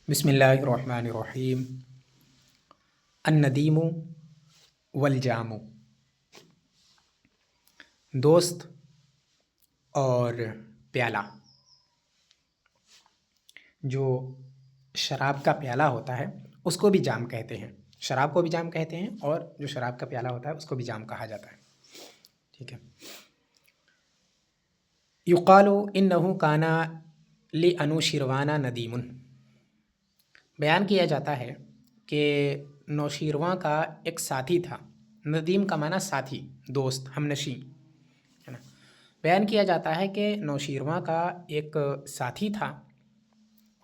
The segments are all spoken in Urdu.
بسم اللہ الرحمن الرحیم۔ الندیم والجام، دوست اور پیالہ۔ جو شراب کا پیالہ ہوتا ہے اس کو بھی جام کہتے ہیں، شراب کو بھی جام کہتے ہیں، اور جو شراب کا پیالہ ہوتا ہے اس کو بھی جام کہا جاتا ہے۔ ٹھیک ہے۔ یقال انہ کان لانوشیروان ندیم، بیان کیا جاتا ہے کہ نوشیرواں کا ایک ساتھی تھا۔ ندیم کا معنی ساتھی، دوست، ہمنشیں ہے نا۔ بیان کیا جاتا ہے کہ نوشیرواں کا ایک ساتھی تھا۔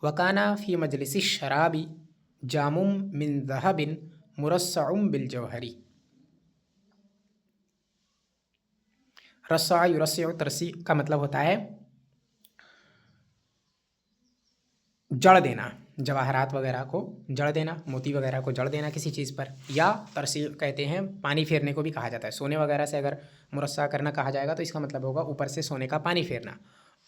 وکانا فی مجلس الشراب جام من ذہب مرصع بالجوہر۔ رصع یرصع، ترصیع کا مطلب ہوتا ہے جڑ دینا، جواہرات وغیرہ کو جڑ دینا، موتی وغیرہ کو جڑ دینا کسی چیز پر، یا ترصیع کہتے ہیں پانی پھیرنے کو بھی کہا جاتا ہے۔ سونے وغیرہ سے اگر مرصع کرنا کہا جائے گا تو اس کا مطلب ہوگا اوپر سے سونے کا پانی پھیرنا،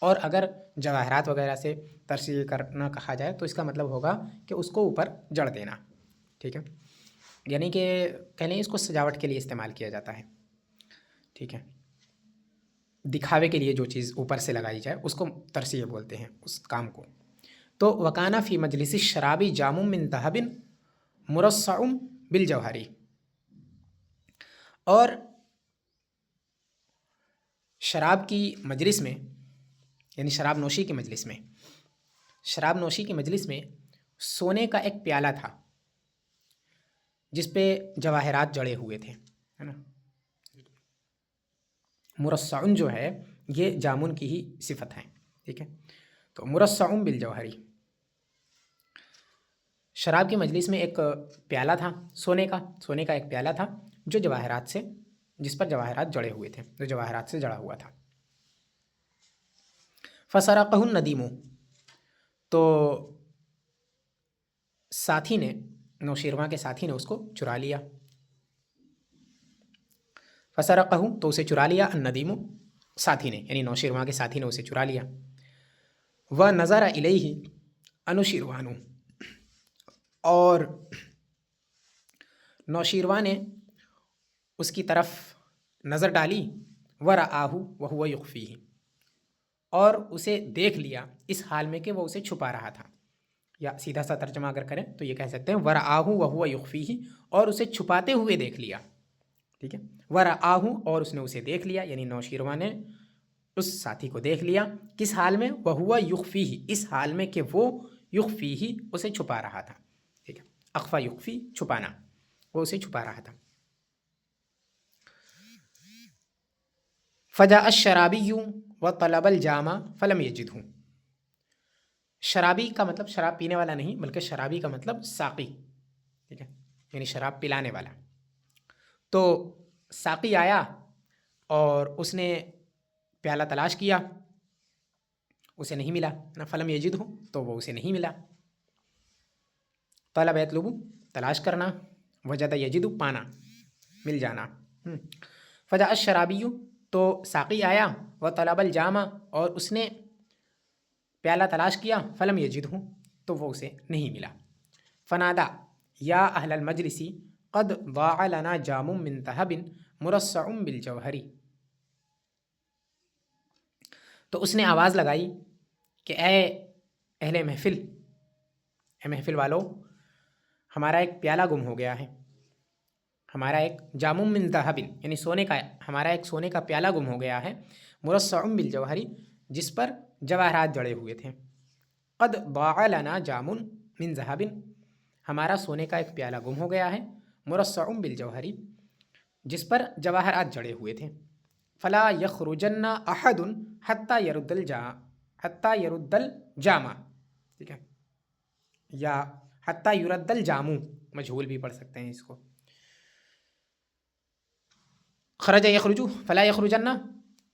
اور اگر جواہرات وغیرہ سے ترصیع کرنا کہا جائے تو اس کا مطلب ہوگا کہ اس کو اوپر جڑ دینا۔ ٹھیک ہے، یعنی کہ کہہ لیں اس کو سجاوٹ کے لیے استعمال کیا جاتا ہے۔ ٹھیک ہے، دکھاوے کے لیے جو چیز اوپر سے لگائی جائے اس کو ترصیع بولتے ہیں، اس کام کو۔ تو وکانا فی مجلس الشراب جام من ذہب مرصع بالجوہر، اور شراب کی مجلس میں، یعنی شراب نوشی کی مجلس میں، شراب نوشی کی مجلس میں سونے کا ایک پیالہ تھا جس پہ جواہرات جڑے ہوئے تھے، ہے نا۔ مرصع جو ہے یہ جامن کی ہی صفت ہے۔ ٹھیک ہے، تو مرصع بالجوہری، شراب کی مجلس میں ایک پیالہ تھا، سونے کا ایک پیالہ تھا جو جواہرات سے، جس پر جواہرات جڑے ہوئے تھے، جو جواہرات سے جڑا ہوا تھا۔ فسرقہ الندیم، تو ساتھی نے، نوشیرواں کے ساتھی نے اس کو چرا لیا۔ فسرقہ، تو اسے چرا لیا، الندیم، ساتھی نے، یعنی نوشیرواں کے ساتھی نے اسے چرا لیا۔ ونظر الیہ انوشیروان، اور نوشیرواں نے اس کی طرف نظر ڈالی، ورآہ وہو یخفیہ، اور اسے دیکھ لیا اس حال میں کہ وہ اسے چھپا رہا تھا، یا سیدھا سا ترجمہ اگر کریں تو یہ کہہ سکتے ہیں ورآہ وہو یخفیہ، اور اسے چھپاتے ہوئے دیکھ لیا۔ ٹھیک ہے، ورآہ، اور اس نے اسے دیکھ لیا، یعنی نوشیرواں نے اس ساتھی کو دیکھ لیا، کس حال میں؟ وہو یخفیہ، اس حال میں کہ وہ یخفیہ، اسے چھپا رہا تھا۔ ٹھیک ہے، اخفا یخفی، چھپانا، وہ اسے چھپا رہا تھا۔ فجاء الشرابی وطلب الجام فلم یجدہ، شرابی کا مطلب شراب پینے والا نہیں، بلکہ شرابی کا مطلب ساقی، ٹھیک ہے، یعنی شراب پلانے والا۔ تو ساقی آیا اور اس نے پیالہ تلاش کیا، اسے نہیں ملا نہ، فلم یجدہ، تو وہ اسے نہیں ملا۔ طلب یطلب، تلاش کرنا، وجد یجد، پانا، مل جانا۔ فجاء الشرابی، تو ساقی آیا، وطلب الجام، اور اس نے پیالہ تلاش کیا، فلم یجدہ، تو وہ اسے نہیں ملا۔ فنادا یا اہل المجلس قد ضاع لنا جام من ذہب مرصع بالجوہر، تو اس نے آواز لگائی کہ اے اہل محفل، اے محفل والو، ہمارا ایک پیالہ گم ہو گیا ہے، ہمارا ایک جام من ذہب، یعنی سونے کا، ہمارا ایک سونے کا پیالہ گم ہو گیا ہے، مرصع بالجوہر، جس پر جواہرات جڑے ہوئے تھے۔ قد ضاع لنا جام من ذہب، ہمارا سونے کا ایک پیالہ گم ہو گیا ہے، مرصع بالجوہر، جس پر جواہرات جڑے ہوئے تھے۔ فلا یخرجن احد حتی یرد الجام، ٹھیک ہے، یا حتی یرد الجام، مجہول بھی پڑھ سکتے ہیں اس کو۔ خرج یخرج، فلا یخرجن،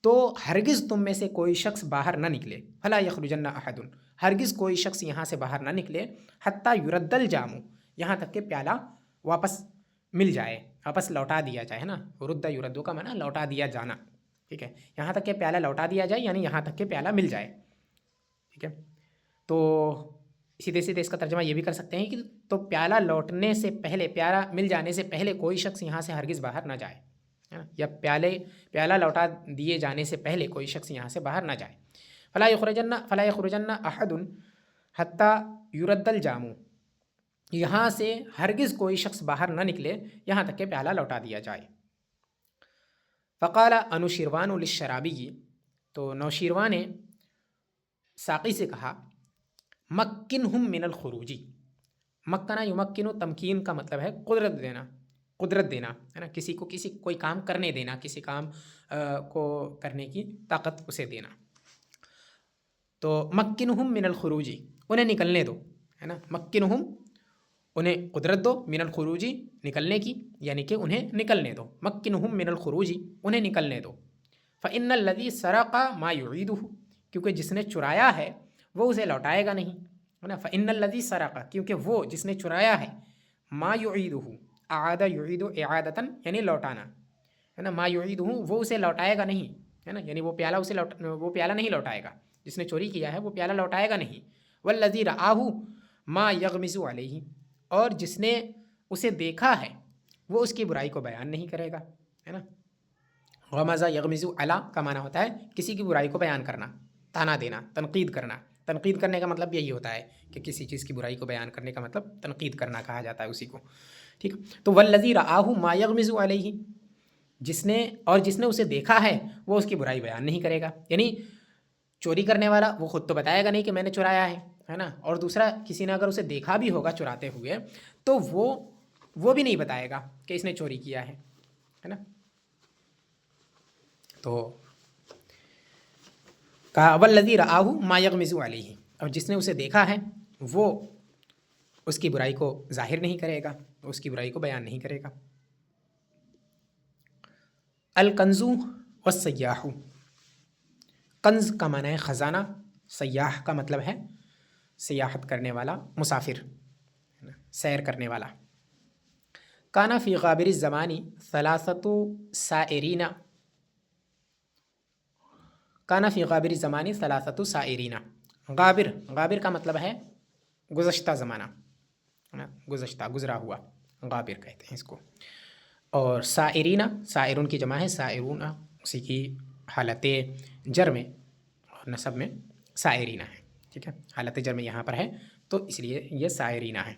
تو ہرگز تم میں سے کوئی شخص باہر نہ نکلے، فلا یخرجن احد، ہرگز کوئی شخص یہاں سے باہر نہ نکلے، حتی یرد الجام، یہاں تک کہ پیالہ واپس مل جائے، واپس لوٹا دیا جائے، ہے نا۔ رد یردو کا معنی لوٹا دیا جانا، ٹھیک ہے، یہاں تک کہ پیالہ لوٹا دیا جائے، یعنی یہاں تک کہ پیالہ مل جائے۔ ٹھیک ہے، تو سیدھے سیدھے اس کا ترجمہ یہ بھی کر سکتے ہیں کہ تو پیالہ لوٹنے سے پہلے، پیالہ مل جانے سے پہلے کوئی شخص یہاں سے ہرگز باہر نہ جائے، یا پیالہ لوٹا دیے جانے سے پہلے کوئی شخص یہاں سے باہر نہ جائے۔ فلا یخرجن احد حتی یرد الجام، یہاں سے ہرگز کوئی شخص باہر نہ نکلے یہاں تک کہ پیالہ لوٹا دیا جائے۔ فقال انوشیروان للشرابی، تو نوشیروان نے ساقی سے کہا مکنہم من الخروجی، مکنا یمکنو، تمکین کا مطلب ہے قدرت دینا ہے نا، کسی کو کوئی کام کرنے دینا، کسی کام کو کرنے کی طاقت اسے دینا۔ تو مکنہم من الخروجی، انہیں نکلنے دو، ہے نا، مکنہم انہیں قدرت دو، من الخروجی نکلنے کی، یعنی کہ انہیں نکلنے دو، مکنہم من الخروجی انہیں نکلنے دو۔ فإن الذی سرق ما یعیدہ، کیونکہ جس نے چرایا ہے وہ اسے لوٹائے گا نہیں، ہے نا، فإن الذی سرق، کیونکہ وہ جس نے چرایا ہے، ما یعیدہ، اعاد یعید اعادتاً یعنی لوٹانا، ہے نا، ما یعیدہ وہ اسے لوٹائے گا نہیں، ہے نا، یعنی وہ پیالہ نہیں لوٹائے گا، جس نے چوری کیا ہے وہ پیالہ لوٹائے گا نہیں۔ والذی رآہ ما یغمز علیہ، اور جس نے اسے دیکھا ہے وہ اس کی برائی کو بیان نہیں کرے گا، ہے نا۔ غمزہ یغمز علی کا معنی ہوتا ہے کسی کی برائی کو بیان کرنا، تانا دینا، تنقید کرنا۔ تنقید کرنے کا مطلب یہی ہوتا ہے کہ کسی چیز کی برائی کو بیان کرنے کا مطلب تنقید کرنا کہا جاتا ہے اسی کو، ٹھیک۔ تو والذی رآہ ما یغمز علیہ، جس نے اسے دیکھا ہے وہ اس کی برائی بیان نہیں کرے گا، یعنی چوری کرنے والا وہ خود تو بتائے گا نہیں کہ میں نے چرایا ہے نا، اور دوسرا کسی نے اگر اسے دیکھا بھی ہوگا چراتے ہوئے تو وہ بھی نہیں بتائے گا کہ اس نے چوری کیا ہے نا۔ تو کہا والذی رآہ ما یغمز علیہ، اور جس نے اسے دیکھا ہے وہ اس کی برائی کو ظاہر نہیں کرے گا، اس کی برائی کو بیان نہیں کرے گا۔ الکنز والسیاح، کنز کا معنی ہے خزانہ، سیاح کا مطلب ہے سیاحت کرنے والا، مسافر، سیر کرنے والا۔ کانا فی غابر الزمان ثلاثۃ سائرین، کانا فی غابر الزمان ثلاثۃ سائرین، غابر کا مطلب ہے گزشتہ زمانہ، گزشتہ، گزرا ہوا، غابر کہتے ہیں اس کو۔ اور سائرون کی جمع ہے سائرون، اسی کی حالت جر میں اور نصب میں سائرینہ ہے، ٹھیک ہے، حالت جر میں یہاں پر ہے تو اس لیے یہ سائرینہ ہے،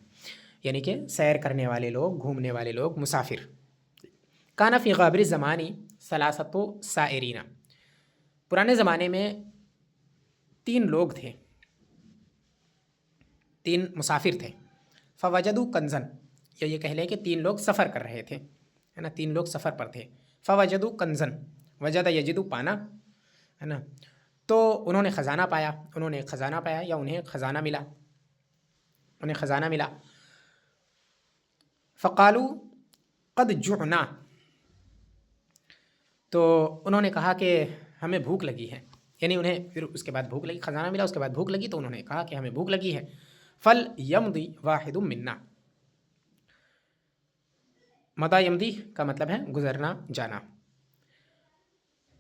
یعنی کہ سیر کرنے والے لوگ، گھومنے والے لوگ، مسافر۔ کانا فی غابر الزمانی ثلاثۃ سائرین، پرانے زمانے میں 3 لوگ تھے، 3 مسافر تھے۔ فوجدوا کنزن، یا یہ کہہ لیں کہ 3 لوگ سفر کر رہے تھے، ہے نا، 3 لوگ سفر پر تھے۔ فوجدوا کنزن، وجد یجد پانا، ہے نا، تو انہوں نے خزانہ پایا، یا انہیں خزانہ ملا۔ فقالوا قد جعنا، تو انہوں نے کہا کہ ہمیں بھوک لگی ہے، یعنی انہیں پھر اس کے بعد بھوک لگی، خزانہ ملا اس کے بعد بھوک لگی تو انہوں نے کہا کہ ہمیں بھوک لگی ہے۔ فلیمضی واحد منا، مضی یمضی کا مطلب ہے گزرنا، جانا،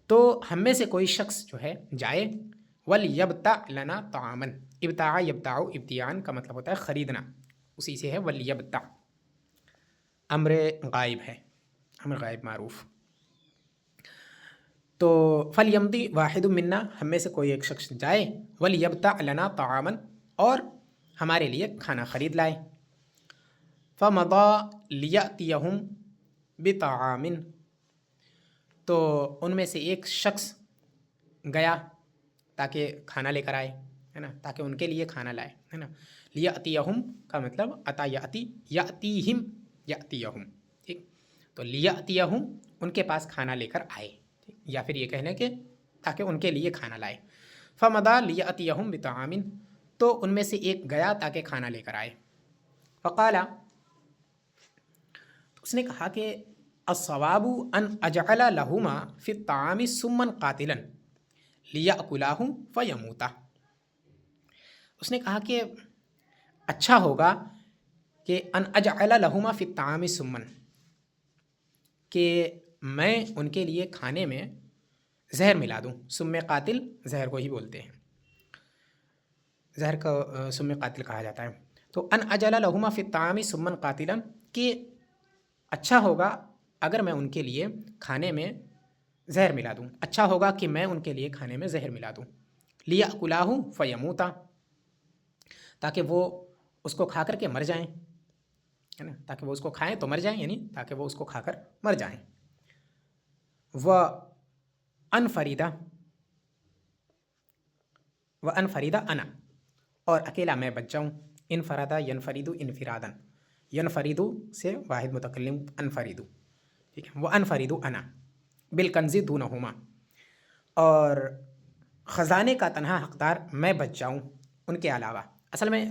تو ہم میں سے کوئی شخص جو ہے جائے، ولیبتع لنا طعاما، ابتاع یبتاع ابتیان کا مطلب ہوتا ہے خریدنا، اسی سے ہے ولیبتع، امر غائب ہے، امر غائب معروف۔ تو فلیمضی واحد منا، ہم میں سے کوئی ایک شخص جائے، ولیبتع لنا طعاما، اور ہمارے لیے کھانا خرید لائے۔ فمضى لیأتیہم بطعام، تو ان میں سے ایک شخص گیا تاکہ کھانا لے کر آئے، ہے نا، تاکہ ان کے لیے کھانا لائے، ہے نا۔ لیأتیہم کا مطلب اتا یأتی، یأتیہم، یأتیہم، ٹھیک، تو لیأتیہم ان کے پاس کھانا لے کر آئے، یا پھر یہ کہنے کہ تاکہ ان کے لیے کھانا لائے۔ فمضى لیأتیہم بطعام، تو ان میں سے ایک گیا تاکہ کھانا لے کر آئے۔ فقال، اس نے کہا کہ الصواب ان اجعل لہما فی الطعام سما قاتلا لیأکلاہ فیموتا، اس نے کہا کہ اچھا ہوگا کہ ان اجعل لہما فی الطعام سما، کہ میں ان کے لیے کھانے میں زہر ملا دوں، سم قاتل زہر کو ہی بولتے ہیں، زہر کو سم قاتل کہا جاتا ہے. تو ان اجل لہما فی الطعام سمن قاتلا، کہ اچھا ہوگا اگر میں ان کے لیے کھانے میں زہر ملا دوں، اچھا ہوگا کہ میں ان کے لیے کھانے میں زہر ملا دوں. لیأکلہ فیموتا، تاکہ وہ اس کو کھا کر کے مر جائیں، ہے نا، تاکہ وہ اس کو کھائیں تو مر جائیں، یعنی تاکہ وہ اس کو کھا کر مر جائیں. انفریدہ انا، اور اکیلا میں بچ جاؤں. انفرادہ ینفریدو انفرادن، ینفریدو سے واحد متکلم انفریدو، ٹھیک ہے. وہ انفریدو انا بالکنزی دونہما، اور خزانے کا تنہا حقدار میں بچ جاؤں ان کے علاوہ. اصل میں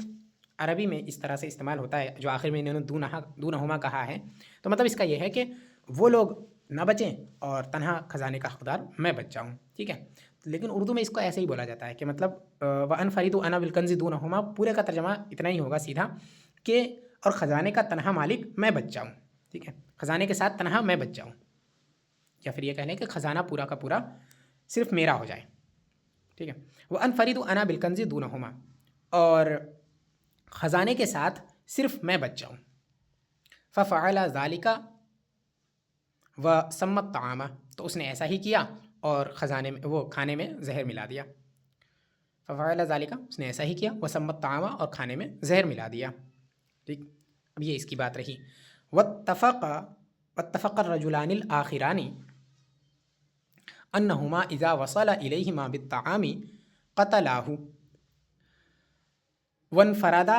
عربی میں اس طرح سے استعمال ہوتا ہے، جو آخر میں انہوں نے دونہما کہا ہے، تو مطلب اس کا یہ ہے کہ وہ لوگ نہ بچیں اور تنہا خزانے کا حقدار میں بچ جاؤں، ٹھیک ہے. لیکن اردو میں اس کو ایسے ہی بولا جاتا ہے کہ مطلب وَأَنْفَرِدُ أَنَا بِالْكَنْزِ دُونَهُمَا، پورے کا ترجمہ اتنا ہی ہوگا سیدھا کہ اور خزانے کا تنہا مالک میں بچ جاؤں، ٹھیک ہے، خزانے کے ساتھ تنہا میں بچ جاؤں، یا پھر یہ کہہ لیں کہ خزانہ پورا کا پورا صرف میرا ہو جائے، ٹھیک ہے. وَأَنْفَرِدُ أَنَا بِالْكَنْزِ دُونَهُمَا، اور خزانے کے ساتھ صرف میں بچ جاؤں. فَفَعَلَ ذَلِكَ وَسَمَّ الطَّعَامَ، تو اس نے ایسا ہی کیا اور خزانے میں وہ کھانے میں زہر ملا دیا. فَفَعَلَ ذَلِكَ، اس نے ایسا ہی کیا، وَسَمَّ الطَّعَامَ، اور کھانے میں زہر ملا دیا، ٹھیک. اب یہ اس کی بات رہی. وَاتَّفَقَ الرَّجُلَانِ الْآخِرَانِ أَنَّهُمَا إِذَا وَصَلَ إِلَيْهِمَا بِالطَّعَامِ قَتَلَاهُ وَانْفَرَدَا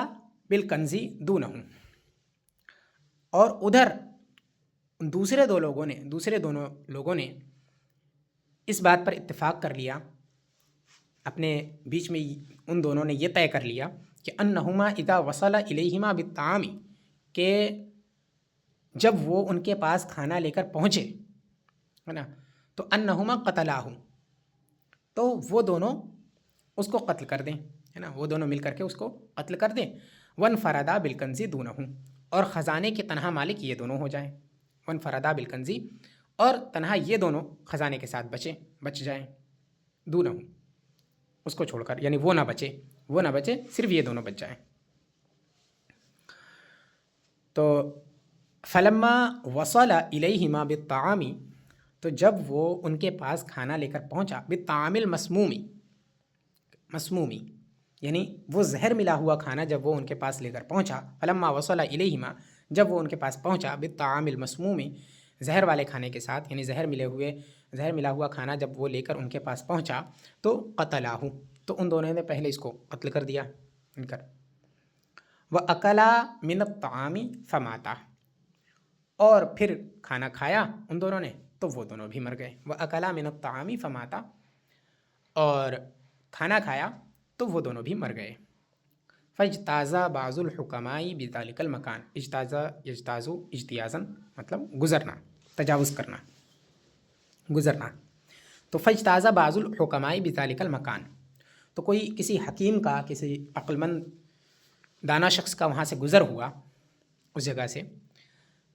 بِالْكَنْزِ دُونَهُ. اور ادھر دوسرے دونوں لوگوں نے اس بات پر اتفاق کر لیا، اپنے بیچ میں ان دونوں نے یہ طے کر لیا کہ انہما اذا وصل الیہما بالطعام، کہ جب وہ ان کے پاس کھانا لے کر پہنچے، ہے نا، تو انہما قتلاہ، تو وہ دونوں اس کو قتل کر دیں، ہے نا، وہ دونوں مل کر کے اس کو قتل کر دیں. وانفردا بالکنز دونہ، اور خزانے کے تنہا مالک یہ دونوں ہو جائیں. وانفردا بالکنز، اور تنہا یہ دونوں خزانے کے ساتھ بچ جائیں. دونہ، اس کو چھوڑ کر، یعنی وہ نہ بچے، صرف یہ دونوں بچ جائیں. تو فلما وصل الیہما بالطعام، تو جب وہ ان کے پاس کھانا لے کر پہنچا، بالطعام مسمومی، یعنی وہ زہر ملا ہوا کھانا جب وہ ان کے پاس لے کر پہنچا. فلما وصل الیہما، جب وہ ان کے پاس پہنچا، بالطعام المسمومی، زہر والے کھانے کے ساتھ، یعنی زہر ملا ہوا کھانا جب وہ لے کر ان کے پاس پہنچا، تو قتلاہ، تو ان دونوں نے پہلے اس کو قتل کر دیا. وَأَكَلَا مِنَ الطَّعَامِ فَمَاتَا، اور پھر کھانا کھایا ان دونوں نے تو وہ دونوں بھی مر گئے. وَأَكَلَا مِنَ الطَّعَامِ فَمَاتَا، اور کھانا کھایا تو وہ دونوں بھی مر گئے. فَاجْتَازَ بَعْضُ الْحُكَمَاءِ بِذَلِكَ الْمَكَانِ، اجتاز اجتیازاً مطلب گزرنا، تجاوز کرنا، گزرنا. تو فَاجْتَازَ بَعْضُ الْحُكَمَاءِ بِذَلِكَ الْمَكَانِ، تو کوئی کسی حکیم کا، کسی عقلمند دانا شخص کا وہاں سے گزر ہوا اس جگہ سے.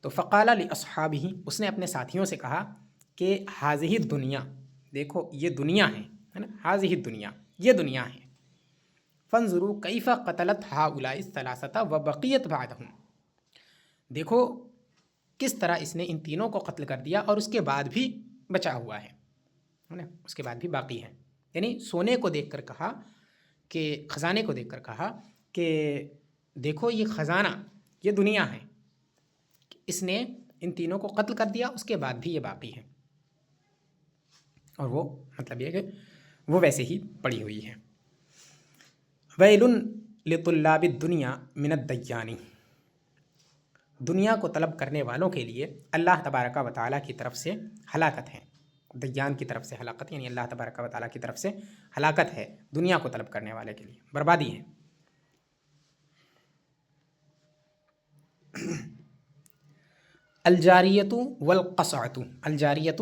تو فقال لاصحابہ، اس نے اپنے ساتھیوں سے کہا کہ ہذہ الدنیا، دیکھو یہ دنیا ہے نا، ہذہ الدنیا، یہ دنیا ہے. فانظروا کیف قتلت ہؤلاء الثلاثۃ وبقیت بعدہم، دیکھو کس طرح اس نے ان تینوں کو قتل کر دیا اور اس کے بعد بھی بچا ہوا ہے نا، اس کے بعد بھی باقی ہے. یعنی سونے کو دیکھ کر کہا کہ، خزانے کو دیکھ کر کہا کہ دیکھو یہ خزانہ، یہ دنیا ہے، اس نے ان تینوں کو قتل کر دیا، اس کے بعد بھی یہ باقی ہے، اور وہ مطلب یہ کہ وہ ویسے ہی پڑی ہوئی ہے. ویل لطلاب الدنیا من الدیان، دنیا کو طلب کرنے والوں کے لیے اللہ تبارک و تعالیٰ کی طرف سے ہلاکت ہے. دیان کی طرف سے ہلاکت، یعنی اللہ تبارک و تعالیٰ کی طرف سے ہلاکت ہے دنیا کو طلب کرنے والے کے لیے، بربادی ہے. الجاریۃ والقصعۃ، الجاریۃ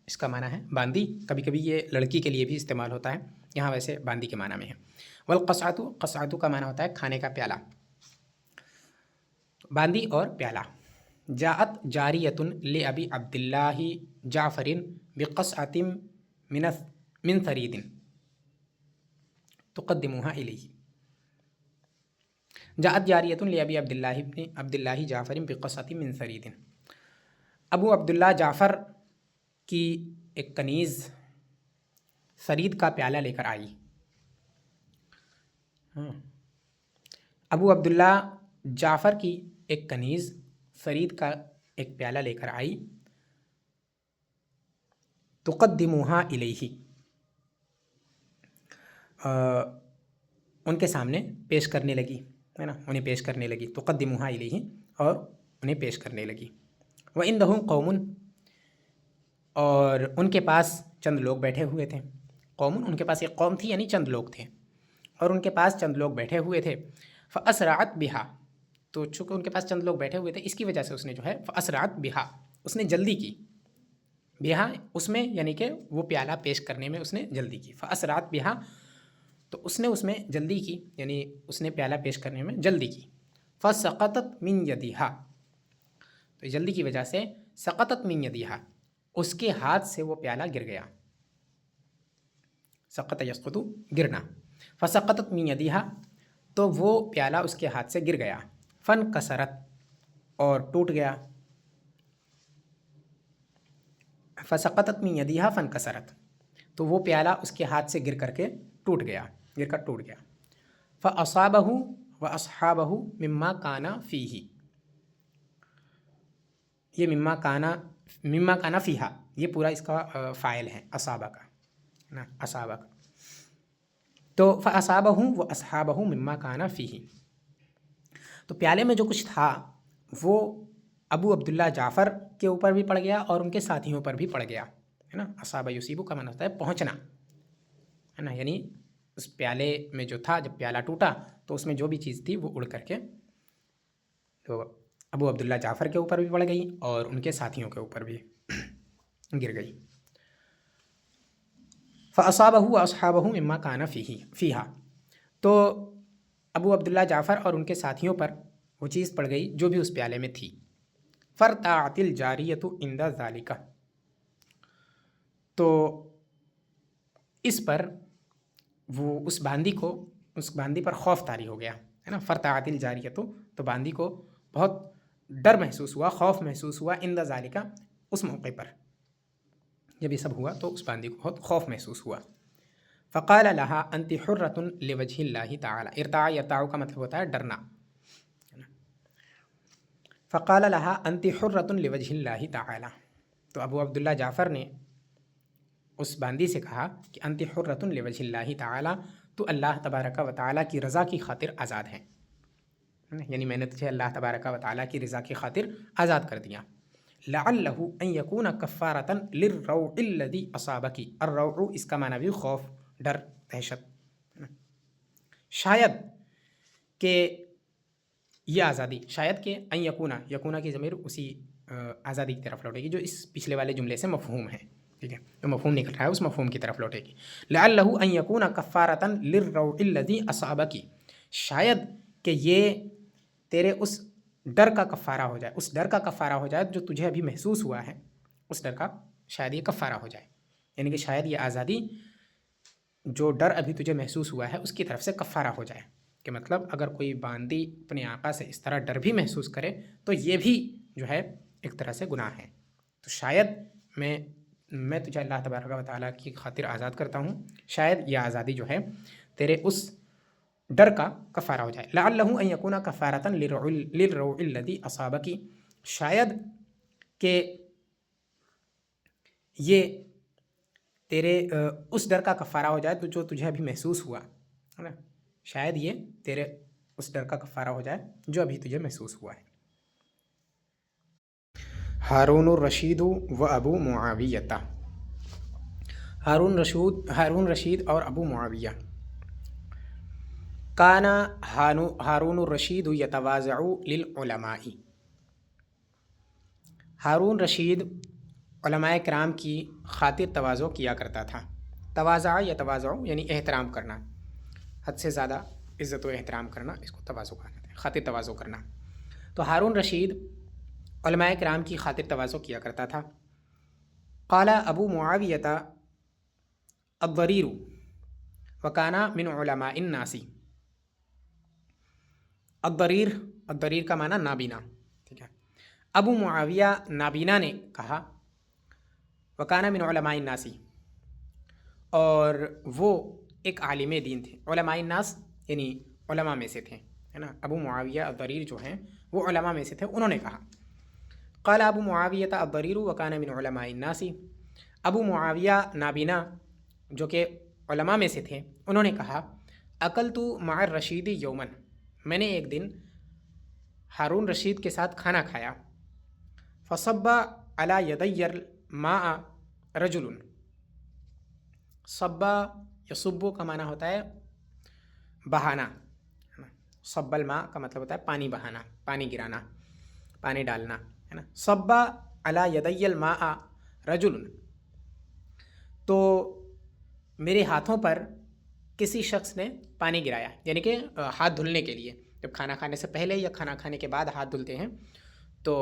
اس کا معنی ہے باندی، کبھی کبھی یہ لڑکی کے لیے بھی استعمال ہوتا ہے، یہاں ویسے باندی کے معنی میں ہے. والقصعۃ، قصعۃ کا معنی ہوتا ہے کھانے کا پیالہ، باندی اور پیالہ. جاءت جاریۃ لابی عبداللہ جعفر بقصعۃ من ثرید تقدموها الیہ، جاءت جاریۃ لأبی عبد اللہ جعفر بقصۃ من ثرید، ابو عبداللہ جعفر کی ایک کنیز ثرید کا پیالہ لے کر آئی. ابو عبداللہ جعفر کی ایک کنیز ثرید کا ایک پیالہ لے کر آئی. تقدموہا الیہ، ان کے سامنے پیش کرنے لگی، ہے نا، انہیں پیش کرنے لگی. تقدموہا الیہ، اور انہیں پیش کرنے لگی. وعندہم قوم، اور ان کے پاس چند لوگ بیٹھے ہوئے تھے. قوم، ان کے پاس ایک قوم تھی، یعنی چند لوگ تھے، اور ان کے پاس چند لوگ بیٹھے ہوئے تھے. فاسرعت بہا، تو چونکہ ان کے پاس چند لوگ بیٹھے ہوئے تھے اس کی وجہ سے اس نے جو ہے فاسرعت بہا، اس نے جلدی کی. بہا اس میں، یعنی کہ وہ پیالہ پیش کرنے میں اس نے جلدی کی. فاسرعت بہا، تو اس نے اس میں جلدی کی، یعنی اس نے پیالہ پیش کرنے میں جلدی کی. فسقطت من یدہا، تو جلدی کی وجہ سے سقطت من یدہا، اس کے ہاتھ سے وہ پیالہ گر گیا. سقط یسقط، گرنا. فسقطت من یدہا، تو وہ پیالہ اس کے ہاتھ سے گر گیا. فانکسرت، اور ٹوٹ گیا. فسقطت من یدہا فانکسرت، تو وہ پیالہ اس کے ہاتھ سے گر کر ٹوٹ گیا. فاصابہ واصحابہ مما کان فیہ، یہ مما کان فیہا، یہ پورا اس کا فاعل ہے اصابہ کا، نا، اصابہ کا. تو فاصابہ واصحابہ مما کان فیہ، تو پیالے میں جو کچھ تھا وہ ابو عبداللہ جعفر کے اوپر بھی پڑ گیا اور ان کے ساتھیوں پر بھی پڑ گیا، ہے نا. اصابہ یصیبو کا معنی ہوتا ہے پہنچنا، ہے نا، یعنی اس پیالے میں جو تھا، جب پیالہ ٹوٹا تو اس میں جو بھی چیز تھی وہ اڑ کر کے تو ابو عبداللہ جعفر کے اوپر بھی پڑ گئی اور ان کے ساتھیوں کے اوپر بھی گر گئی. فاصابہ واصحابہ مما کان فیہا، تو ابو عبداللہ جعفر اور ان کے ساتھیوں پر وہ چیز پڑ گئی جو بھی اس پیالے میں تھی. فرتعت الجاریۃ عند ذالک، تو اس پر وہ اس باندی پر خوف طاری ہو گیا، ہے نا. فرتعت الجاریۃ، تو باندی کو بہت ڈر محسوس ہوا، خوف محسوس ہوا. عند ذالک، اس موقع پر جب یہ سب ہوا تو اس باندی کو بہت خوف محسوس ہوا. فقال لها انت حرۃ لوجہ اللہ تعالی، ارتاع، یرتاع کا مطلب ہوتا ہے ڈرنا. فقال لها انت حرۃ لوجہ اللہ تعالی، تو ابو عبداللہ جعفر نے اس باندی سے کہا کہ انت حرۃ لوجہ اللہ تعالی، تو اللہ تبارک و تعالیٰ کی رضا کی خاطر آزاد ہے، یعنی میں نے تجھے اللہ تبارک و تعالیٰ کی رضا کی خاطر آزاد کر دیا. لعلہ ان یکون کفارۃ للروع الذی اصابک، الروع اس کا معنی بھی خوف، ڈر، دہشت. شاید کہ یہ آزادی، شاید کہ ان یکونا کی ضمیر اسی آزادی کی طرف لوٹے گی جو اس پچھلے والے جملے سے مفہوم ہے، ٹھیک ہے، جو مفہوم نکل رہا ہے اس مفہوم کی طرف لوٹے گی. لعلہ ان یکون کفارۃ للروع الذی اصابک، شاید کہ یہ تیرے اس ڈر کا کفارہ ہو جائے، اس ڈر کا کفارہ ہو جائے جو تجھے ابھی محسوس ہوا ہے، اس ڈر کا شاید یہ کفارہ ہو جائے، یعنی کہ شاید یہ آزادی جو ڈر ابھی تجھے محسوس ہوا ہے اس کی طرف سے کفارہ ہو جائے. کہ مطلب اگر کوئی باندی اپنے آقا سے اس طرح ڈر بھی محسوس کرے تو یہ بھی جو ہے ایک طرح سے گناہ ہے. تو شاید میں تجھے اللہ تبارک و تعالیٰ کی خاطر آزاد کرتا ہوں، شاید یہ آزادی جو ہے تیرے اس ڈر کا کفارہ ہو جائے. لعلہ ان یکون کفارۃ للروع الذی اصابک، شاید کہ یہ تیرے اس ڈر کا کفارہ ہو جائے تو جو تجھے ابھی محسوس ہوا ہے نا، شاید یہ تیرے اس ڈر کا کفارہ ہو جائے جو ابھی تجھے محسوس ہوا ہے. ہارون الرشید و ابو معاویہ، ہارون رشید اور ابو معاویہ. کان ہارون الرشید یتواضع للعلماء، ہارون رشید علماء کرام کی خاطر تواضع کیا کرتا تھا. تواضع یتواضع یعنی احترام کرنا، حد سے زیادہ عزت و احترام کرنا، اس کو تواضع کہا جاتا ہے، خاطر تواضع کرنا. تو ہارون رشید علماء کرام کی خاطر تواضع کیا کرتا تھا. قال ابو معاویہ الضریر وکانا من علماء الناس، الضریر، الضریر کا معنی نابینا، ٹھیک ہے. ابو معاویہ نابینا نے کہا وکان من علماء الناس، اور وہ ایک عالم دین تھے. علماء الناس یعنی علماء میں سے تھے، ہے نا. ابو معاویہ الضریر جو ہیں وہ علماء میں سے تھے. انہوں نے کہا قال ابو معاویہ الضریر وکان من علماء الناس. ابو معاویہ نابینا جو کہ علماء میں سے تھے انہوں نے کہا اکلت مع الرشید یومن، میں نے ایک دن ہارون رشید کے ساتھ کھانا کھایا. فصب علی یدی الماء رجل، صبا یصبو کا معنی ہوتا ہے بہانا، صب الماء کا مطلب ہوتا ہے پانی بہانا، پانی گرانا، پانی ڈالنا، ہے نا. صبا علی یدی الماء رجل، تو میرے ہاتھوں پر کسی شخص نے پانی گرایا، یعنی کہ ہاتھ دھلنے کے لیے. جب کھانا کھانے سے پہلے یا کھانا کھانے کے بعد ہاتھ دھلتے ہیں تو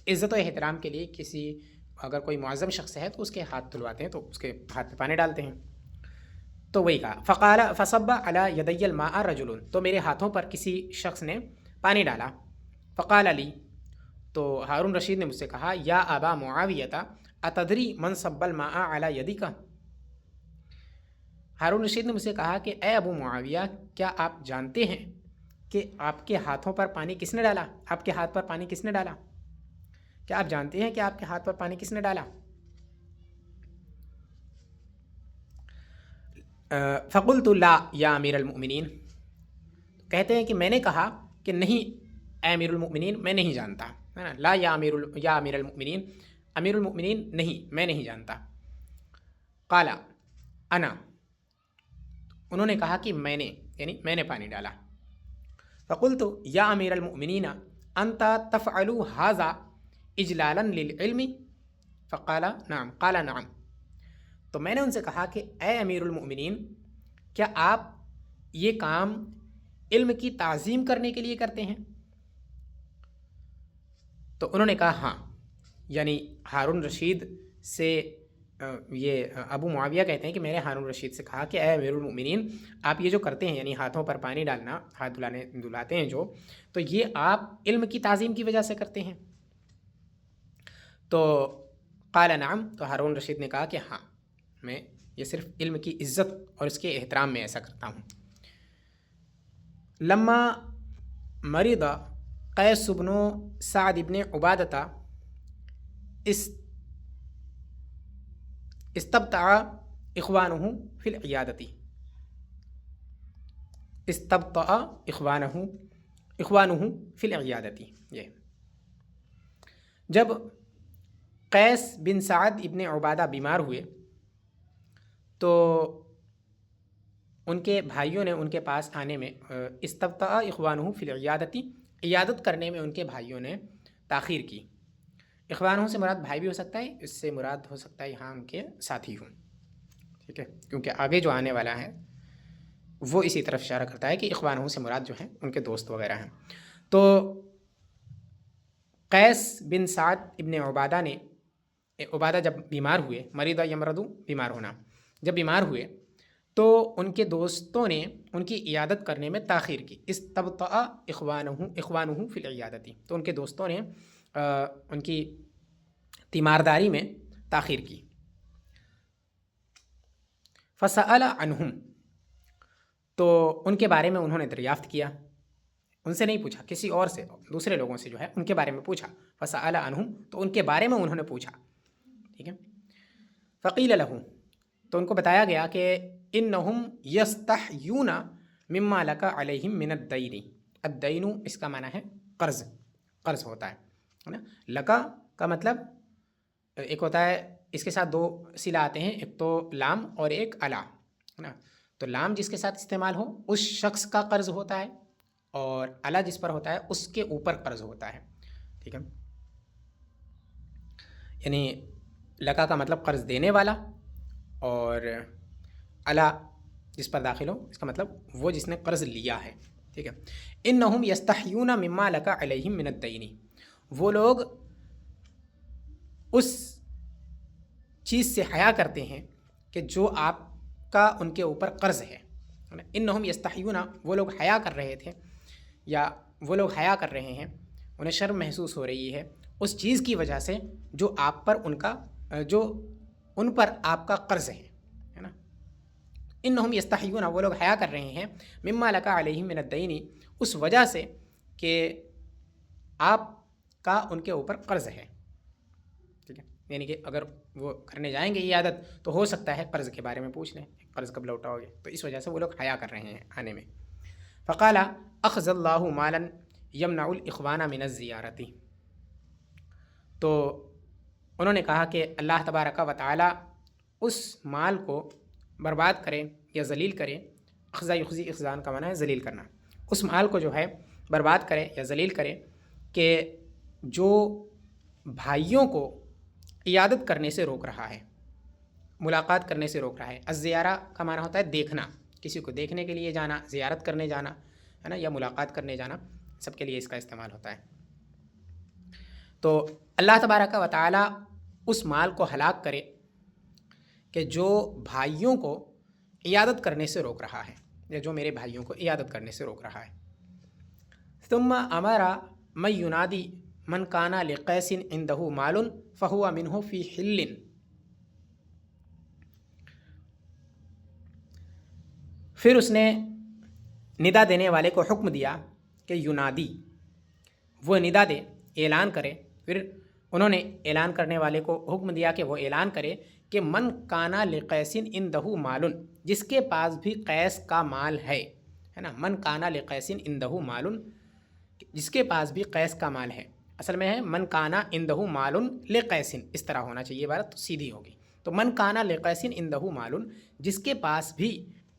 عزت و احترام کے لیے کسی اگر کوئی معظم شخص ہے تو اس کے ہاتھ دھلواتے ہیں، تو اس کے ہاتھ پہ پانی ڈالتے ہیں. تو وہی کہا فقال فصب علی یدی الماء رجل، تو میرے ہاتھوں پر کسی شخص نے پانی ڈالا. فقال علی، تو ہارون رشید نے مجھ سے کہا یا ابا معاویہ اتدری من صب الماء علی یدیک. ہارون رشید نے مجھ سے کہا کہ اے ابو معاویہ، کیا آپ جانتے ہیں کہ آپ کے ہاتھوں پر پانی کس نے ڈالا؟ آپ کے ہاتھ پر پانی کس نے ڈالا؟ کیا آپ جانتے ہیں کہ آپ کے ہاتھ پر پانی کس نے ڈالا؟ فقلت لا یا امیر المؤمنین، کہتے ہیں کہ میں نے کہا کہ نہیں اے امیر المؤمنین، میں نہیں جانتا، ہے نا. لا یا امیر المؤمنین، امیر المؤمنین نہیں، میں نہیں جانتا. قال انا، انہوں نے کہا کہ میں نے، یعنی میں نے پانی ڈالا. فقلت یا امیر المؤمنین انت تفعل هذا اجلالا للعلم؟ فقال نعم، قال نعم. تو میں نے ان سے کہا کہ اے امیر المؤمنین، کیا آپ یہ کام علم کی تعظیم کرنے کے لیے کرتے ہیں؟ تو انہوں نے کہا ہاں. یعنی ہارون رشید سے یہ ابو معاویہ کہتے ہیں کہ میں نے ہارون رشید سے کہا کہ اے امیر المؤمنین، آپ یہ جو کرتے ہیں یعنی ہاتھوں پر پانی ڈالنا، ہاتھ دھلاتے ہیں جو، تو یہ آپ علم کی تعظیم کی وجہ سے کرتے ہیں؟ تو قال نعم، تو ہارون رشید نے کہا کہ ہاں، میں یہ صرف علم کی عزت اور اس کے احترام میں ایسا کرتا ہوں. لما مرض قیس بن سعد بن عبادہ استبطأ اخوانہ فی العیادتی، استبطأ اخوانہ فی العیادتی. یہ جب قیس بن سعد ابن عبادہ بیمار ہوئے تو ان کے بھائیوں نے ان کے پاس آنے میں، استبطأ اخوانہ فی العیادتی، عیادت کرنے میں ان کے بھائیوں نے تاخیر کی. اخوانوں سے مراد بھائی بھی ہو سکتا ہے، اس سے مراد ہو سکتا ہے یہاں ان کے ساتھی ہوں، ٹھیک ہے، کیونکہ آگے جو آنے والا ہے وہ اسی طرف اشارہ کرتا ہے کہ اخوانوں سے مراد جو ہیں ان کے دوست وغیرہ ہیں. تو قیس بن سعد ابن عبادہ نے، عبادہ جب بیمار ہوئے، مرید یمرد بیمار ہونا، جب بیمار ہوئے تو ان کے دوستوں نے ان کی عیادت کرنے میں تاخیر کی. استبطأ اخوانہ فی العیادتی، تو ان کے دوستوں نے ان کی تیمارداری میں تاخیر کی. فسأل عنہم، تو ان کے بارے میں انہوں نے دریافت کیا، ان سے نہیں پوچھا، کسی اور سے، دوسرے لوگوں سے جو ہے ان کے بارے میں پوچھا. فسأل عنہم، تو ان کے بارے میں انہوں نے پوچھا، ٹھیک ہے. فقیل لہ، تو ان کو بتایا گیا کہ انہم یستحیون مما لک علیہم من الدین. الدین اس کا معنی ہے قرض، قرض ہوتا ہے نا. لکا کا مطلب ایک ہوتا ہے، اس کے ساتھ دو صلہ آتے ہیں، ایک تو لام اور ایک علا، ہے نا. تو لام جس کے ساتھ استعمال ہو اس شخص کا قرض ہوتا ہے، اور علا جس پر ہوتا ہے اس کے اوپر قرض ہوتا ہے، ٹھیک ہے. یعنی لکا کا مطلب قرض دینے والا، اور علا جس پر داخل ہو اس کا مطلب وہ جس نے قرض لیا ہے، ٹھیک ہے. انہم یستحیون مما لک علیہم من الدین، وہ لوگ اس چیز سے حیا کرتے ہیں کہ جو آپ کا ان کے اوپر قرض ہے. انہم یستحیون، وہ لوگ حیا کر رہے تھے، یا وہ لوگ حیا کر رہے ہیں، انہیں شرم محسوس ہو رہی ہے اس چیز کی وجہ سے جو آپ پر جو ان پر آپ کا قرض ہے نا. انہم یستحیون، وہ لوگ حیا کر رہے ہیں، مما لک علیہم من الدین، اس وجہ سے کہ آپ کا ان کے اوپر قرض ہے. ٹھیک ہے، یعنی کہ اگر وہ کرنے جائیں گے یہ عادت تو ہو سکتا ہے قرض کے بارے میں پوچھ لیں، قرض کب لوٹاؤ گے، تو اس وجہ سے وہ لوگ حیا کر رہے ہیں آنے میں. فقال اخذ اللہ مالا یمنع الاخوان من الزیارت، تو انہوں نے کہا کہ اللہ تبارک و تعالی اس مال کو برباد کرے یا ذلیل کرے. اخذا یخزی، اخذان کا معنی ہے ذلیل کرنا. اس مال کو جو ہے برباد کرے یا ذلیل کرے کہ جو بھائیوں کو عیادت کرنے سے روک رہا ہے، ملاقات کرنے سے روک رہا ہے. الزیارہ کا معنی ہوتا ہے دیکھنا، کسی کو دیکھنے کے لیے جانا، زیارت کرنے جانا ہے نا، یا ملاقات کرنے جانا، سب کے لیے اس کا استعمال ہوتا ہے. تو اللہ تبارک و تعالی اس مال کو ہلاک کرے کہ جو بھائیوں کو عیادت کرنے سے روک رہا ہے، یا جو میرے بھائیوں کو عیادت کرنے سے روک رہا ہے. ثم امر من ینادی من کان لقیس عندہ مال فہو منہ فی حل، پھر اس نے ندا دینے والے کو حکم دیا کہ ینادی، وہ ندا دے، اعلان کرے. پھر انہوں نے اعلان کرنے والے کو حکم دیا کہ وہ اعلان کرے کہ من کانا لقیس عندہ مال، جس کے پاس بھی قیس کا مال ہے نا. من کانا لقیس عندہ مال، جس کے پاس بھی قیس کا مال ہے. اصل میں ہے من کانا عندہ مال لقیس، اس طرح ہونا چاہیے عبارت تو سیدھی ہوگی. تو من کانا لقیس عندہ مال، جس کے پاس بھی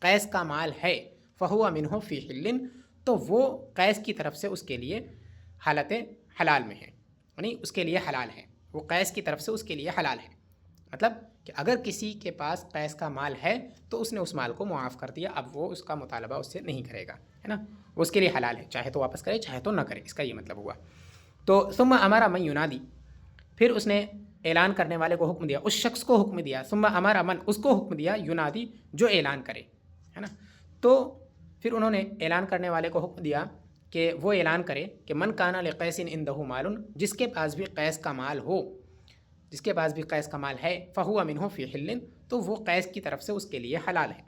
قیس کا مال ہے، فہو منہ فی حل، تو وہ قیس کی طرف سے اس کے لیے حالت حلال میں ہے، یعنی اس کے لیے حلال ہے، وہ قیس کی طرف سے اس کے لیے حلال ہے. مطلب کہ اگر کسی کے پاس قیس کا مال ہے تو اس نے اس مال کو معاف کر دیا، اب وہ اس کا مطالبہ اس سے نہیں کرے گا، ہے نا، وہ اس کے لیے حلال ہے، چاہے تو واپس کرے چاہے تو نہ کرے، اس کا یہ مطلب ہوا. تو ثم امر من ینادی، پھر اس نے اعلان کرنے والے کو حکم دیا، اس شخص کو حکم دیا. ثم امر من، اس کو حکم دیا، ینادی، جو اعلان کرے، ہے نا. تو پھر انہوں نے اعلان کرنے والے کو حکم دیا کہ وہ اعلان کرے کہ من کانا لقیس عندہ مال، جس کے پاس بھی قیس کا مال ہو، جس کے پاس بھی قیس کا مال ہے، فہو منہ فی حل، تو وہ قیس کی طرف سے اس کے لیے حلال ہے.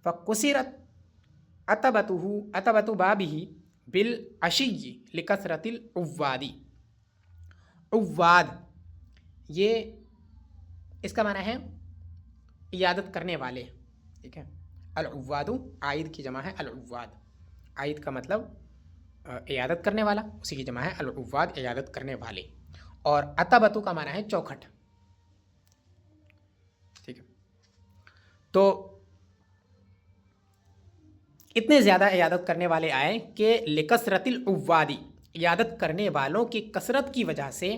فقصرت عتبۃ بابہ بالعشی لکثرۃ العواد. عواد یہ اس کا معنی ہے عیادت کرنے والے. ٹھیک ہے، العواد عائد کی جمع ہے العواد. عائد کا مطلب عیادت کرنے والا، اسی کی جمع ہے العواد، عیادت کرنے والے. اور عتبۃ کا معنی ہے چوکھٹ. ٹھیک ہے، تو اتنے زیادہ عیادت کرنے والے آئے کہ لکثرت العواد، عیادت کرنے والوں کی کثرت کی وجہ سے،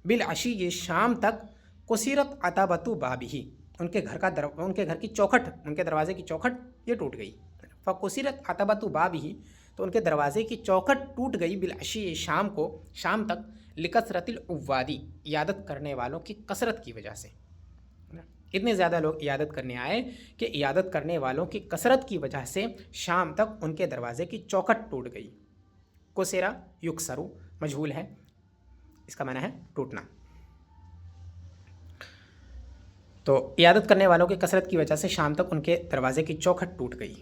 بالعشی، یہ شام تک، قصرت عتبۃ بابہ، ان کے گھر کی چوکھٹ، ان کے دروازے کی چوکھٹ یہ ٹوٹ گئی. فقصرت عتبۃ بابہ، تو ان کے دروازے کی چوکھٹ ٹوٹ گئی، بالعشی، شام کو، شام تک، لکثرت العواد، عیادت کرنے والوں کی کثرت کی وجہ سے. اتنے زیادہ لوگ عیادت کرنے آئے کہ عیادت کرنے والوں کی کثرت کی وجہ سے شام تک ان کے دروازے کی چوکھٹ ٹوٹ گئی. کسرا یکسرو مجہول ہے، اس کا معنی ہے ٹوٹنا. تو عیادت کرنے والوں کی کثرت کی وجہ سے شام تک ان کے دروازے کی چوکھٹ ٹوٹ گئی.